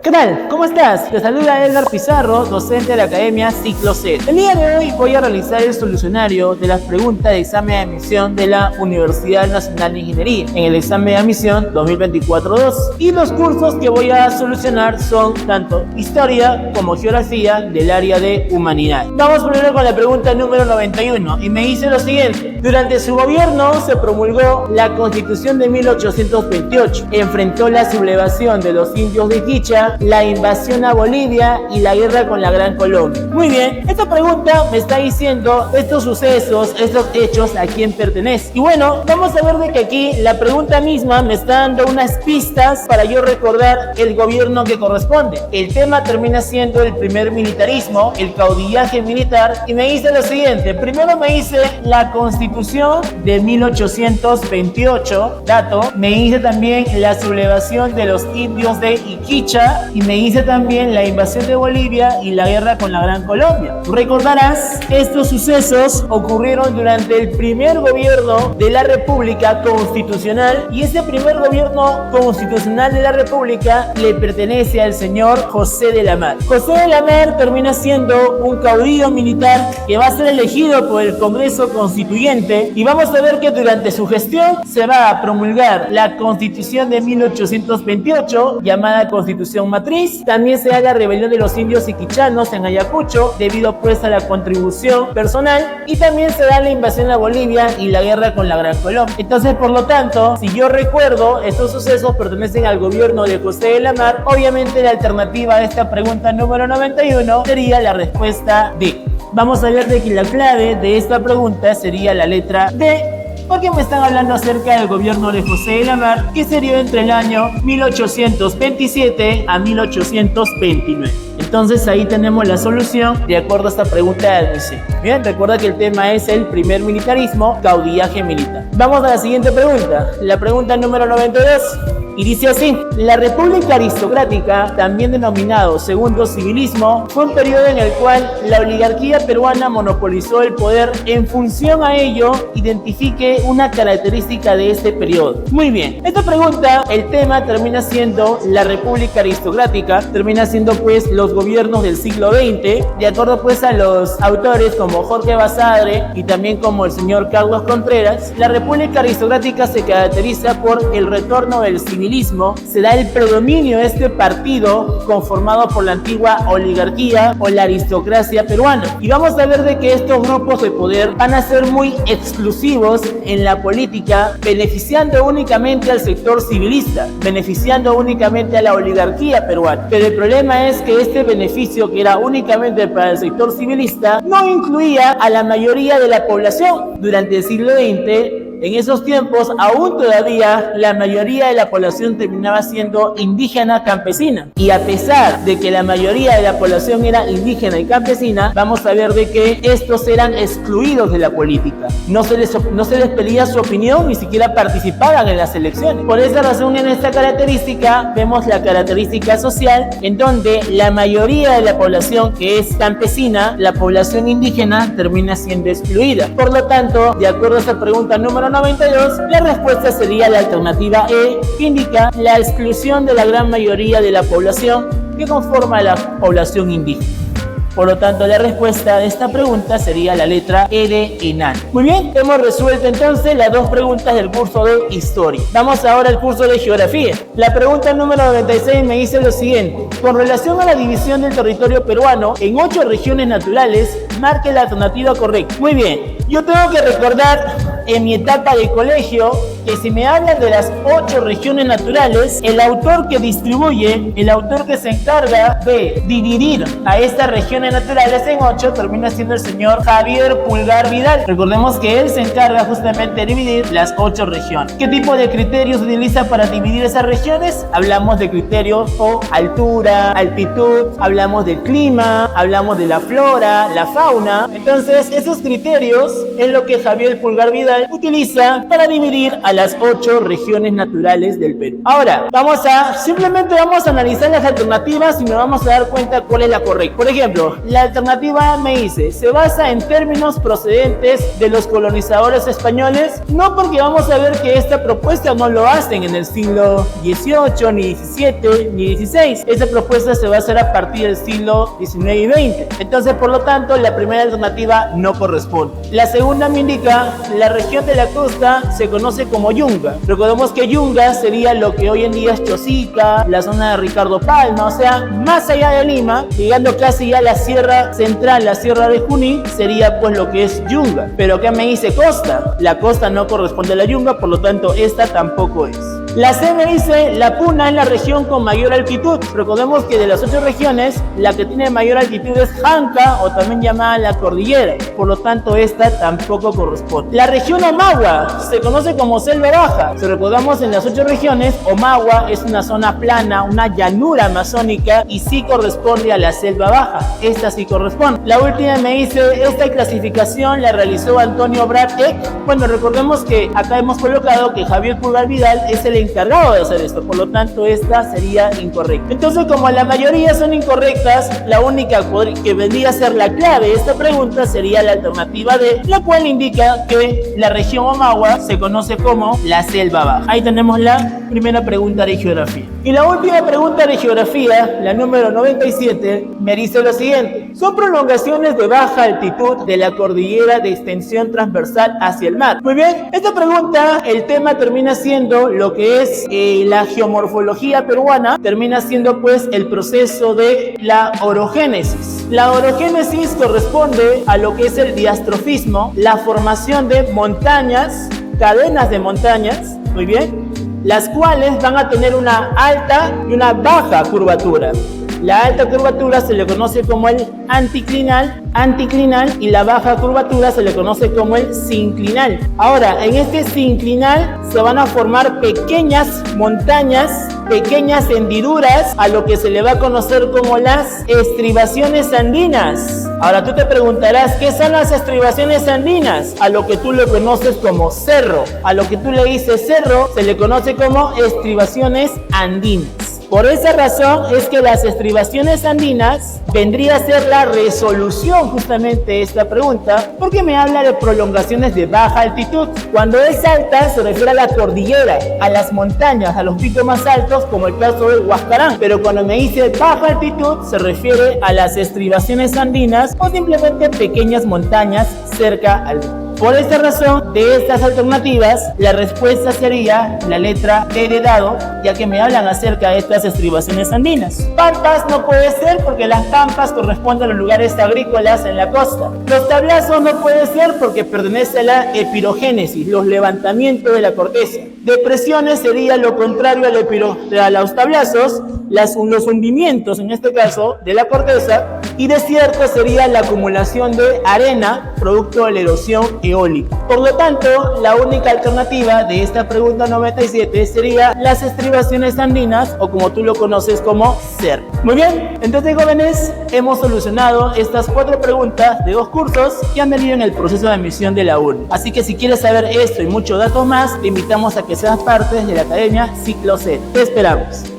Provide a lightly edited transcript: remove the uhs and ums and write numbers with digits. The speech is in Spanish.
¿Qué tal? ¿Cómo estás? Te saluda Edgar Pizarro, docente de la Academia Ciclo C. El día de hoy voy a realizar el solucionario de las preguntas de examen de admisión de la Universidad Nacional de Ingeniería en el examen de admisión 2024-2. Y los cursos que voy a solucionar son tanto Historia como Geografía del área de Humanidad. Vamos primero con la pregunta número 91 y me dice lo siguiente. Durante su gobierno se promulgó la Constitución de 1828. Enfrentó la sublevación de los indios de Quicha, la invasión a Bolivia y la guerra con la Gran Colombia. Muy bien, esta pregunta me está diciendo estos sucesos, estos hechos, a quién pertenece. Y bueno, vamos a ver de que aquí la pregunta misma me está dando unas pistas para yo recordar el gobierno que corresponde. El tema termina siendo el primer militarismo, el caudillaje militar, y me dice lo siguiente. Primero me dice la Constitución de 1828, dato. Me dice también la sublevación de los indios de Iquicha, y me dice también la invasión de Bolivia y la guerra con la Gran Colombia. Recordarás, estos sucesos ocurrieron durante el primer gobierno de la República Constitucional, y ese primer gobierno constitucional de la República le pertenece al señor José de la Mar. José de la Mar termina siendo un caudillo militar que va a ser elegido por el Congreso Constituyente, y vamos a ver que durante su gestión se va a promulgar la Constitución de 1828, llamada Constitución Matriz. También se da la rebelión de los indios iquichanos en Ayacucho, debido pues a la contribución personal, y también se da la invasión a Bolivia y la guerra con la Gran Colombia. Entonces, por lo tanto, si yo recuerdo, estos sucesos pertenecen al gobierno de José de la Mar. Obviamente la alternativa a esta pregunta número 91 sería la respuesta D. Vamos a ver de que la clave de esta pregunta sería la letra D, porque me están hablando acerca del gobierno de José de la Mar, que se dio entre el año 1827 a 1829. Entonces ahí tenemos la solución de acuerdo a esta pregunta de admisión. Bien, recuerda que el tema es el primer militarismo, caudillaje militar. Vamos a la siguiente pregunta, la pregunta número 92. Y dice así: la República Aristocrática, también denominado Segundo Civilismo, fue un periodo en el cual la oligarquía peruana monopolizó el poder. En función a ello, identifique una característica de este periodo. Muy bien, esta pregunta, el tema termina siendo la República Aristocrática, termina siendo pues los gobiernos del siglo XX, de acuerdo pues a los autores como Jorge Basadre y también como el señor Carlos Contreras. La República Aristocrática se caracteriza por el retorno del civilismo. Se da el predominio de este partido conformado por la antigua oligarquía o la aristocracia peruana. Y vamos a ver de que estos grupos de poder van a ser muy exclusivos en la política, beneficiando únicamente al sector civilista, beneficiando únicamente a la oligarquía peruana. Pero el problema es que este beneficio, que era únicamente para el sector civilista, no incluía a la mayoría de la población. Durante el siglo XX, en esos tiempos, aún todavía la mayoría de la población terminaba siendo indígena campesina. Y a pesar de que la mayoría de la población era indígena y campesina, vamos a ver de que estos eran excluidos de la política. No se les pedía su opinión, ni siquiera participaban en las elecciones. Por esa razón, en esta característica, vemos la característica social, en donde la mayoría de la población que es campesina, la población indígena, termina siendo excluida. Por lo tanto, de acuerdo a esta pregunta número 92, la respuesta sería la alternativa E, que indica la exclusión de la gran mayoría de la población que conforma la población indígena. Por lo tanto, la respuesta de esta pregunta sería la letra E de enano. Muy bien, hemos resuelto entonces las dos preguntas del curso de Historia. Vamos ahora al curso de Geografía. La pregunta número 96 me dice lo siguiente: con relación a la división del territorio peruano en 8 regiones naturales, marque la alternativa correcta. Muy bien, yo tengo que recordar en mi etapa de colegio que si me hablan de las 8 regiones naturales, el autor que distribuye, el autor que se encarga de dividir a estas regiones naturales en 8, termina siendo el señor Javier Pulgar Vidal. Recordemos que él se encarga justamente de dividir las 8 regiones. ¿Qué tipo de criterios se utiliza para dividir esas regiones? Hablamos de criterios o altura, altitud, hablamos del clima, hablamos de la flora, la fauna. Entonces, esos criterios es lo que Javier Pulgar Vidal utiliza para dividir a las 8 regiones naturales del Perú. Ahora, simplemente vamos a analizar las alternativas y nos vamos a dar cuenta cuál es la correcta. Por ejemplo, la alternativa A me dice, se basa en términos procedentes de los colonizadores españoles, no, porque vamos a ver que esta propuesta no lo hacen en el siglo XVIII, ni XVII, ni XVI. Esta propuesta se va a hacer a partir del siglo XIX y XX. Entonces, por lo tanto, la primera alternativa no corresponde. La segunda me indica, la región de la costa se conoce como Yunga. Recordemos que Yunga sería lo que hoy en día es Chosica, la zona de Ricardo Palma, o sea, más allá de Lima, llegando casi ya a la sierra central, la sierra de Junín, sería pues lo que es Yunga. Pero acá me dice costa. La costa no corresponde a la Yunga, por lo tanto, esta tampoco es. La C me dice, la Puna es la región con mayor altitud. Recordemos que de las 8 regiones, la que tiene mayor altitud es Janca, o también llamada la cordillera. Por lo tanto, esta tampoco corresponde. La región Omagua se conoce como selva baja. Si recordamos, en las 8 regiones, Omagua es una zona plana, una llanura amazónica, y sí corresponde a la selva baja. Esta sí corresponde. La última me dice, esta clasificación la realizó Antonio Braque. Bueno, recordemos que acá hemos colocado que Javier Pulgar Vidal es el encargado de hacer esto, por lo tanto esta sería incorrecta. Entonces, como la mayoría son incorrectas, la única que vendría a ser la clave de esta pregunta sería la alternativa D, la cual indica que la región Omagua se conoce como la selva baja. Ahí tenemos la primera pregunta de geografía. Y la última pregunta de geografía, la número 97, me dice lo siguiente: son prolongaciones de baja altitud de la cordillera de extensión transversal hacia el mar. Muy bien, esta pregunta, el tema termina siendo lo que es la geomorfología peruana, termina siendo pues el proceso de la orogénesis. La orogénesis corresponde a lo que es el diastrofismo, la formación de montañas, cadenas de montañas, muy bien, las cuales van a tener una alta y una baja curvatura. La alta curvatura se le conoce como el anticlinal, y la baja curvatura se le conoce como el sinclinal. Ahora, en este sinclinal se van a formar pequeñas montañas, pequeñas hendiduras, a lo que se le va a conocer como las estribaciones andinas. Ahora tú te preguntarás, ¿qué son las estribaciones andinas? A lo que tú le conoces como cerro. A lo que tú le dices cerro, se le conoce como estribaciones andinas. Por esa razón es que las estribaciones andinas vendría a ser la resolución justamente de esta pregunta, porque me habla de prolongaciones de baja altitud. Cuando es alta se refiere a la cordillera, a las montañas, a los picos más altos, como el caso del Huascarán. Pero cuando me dice baja altitud se refiere a las estribaciones andinas o simplemente pequeñas montañas cerca al mar. Por esta razón, de estas alternativas, la respuesta sería la letra D de dado, ya que me hablan acerca de estas estribaciones andinas. Pampas no puede ser porque las pampas corresponden a los lugares agrícolas en la costa. Los tablazos no puede ser porque pertenece a la epirogénesis, los levantamientos de la corteza. Depresiones sería lo contrario a los tablazos, los hundimientos, en este caso, de la corteza, y desierto sería la acumulación de arena producto de la erosión eólica. Por lo tanto, la única alternativa de esta pregunta 97 sería las estribaciones andinas, o como tú lo conoces como CER. Muy bien, entonces jóvenes, hemos solucionado estas 4 preguntas de 2 cursos que han venido en el proceso de admisión de la UNE. Así que si quieres saber esto y muchos datos más, te invitamos a que seas parte de la Academia Ciclo C. Te esperamos.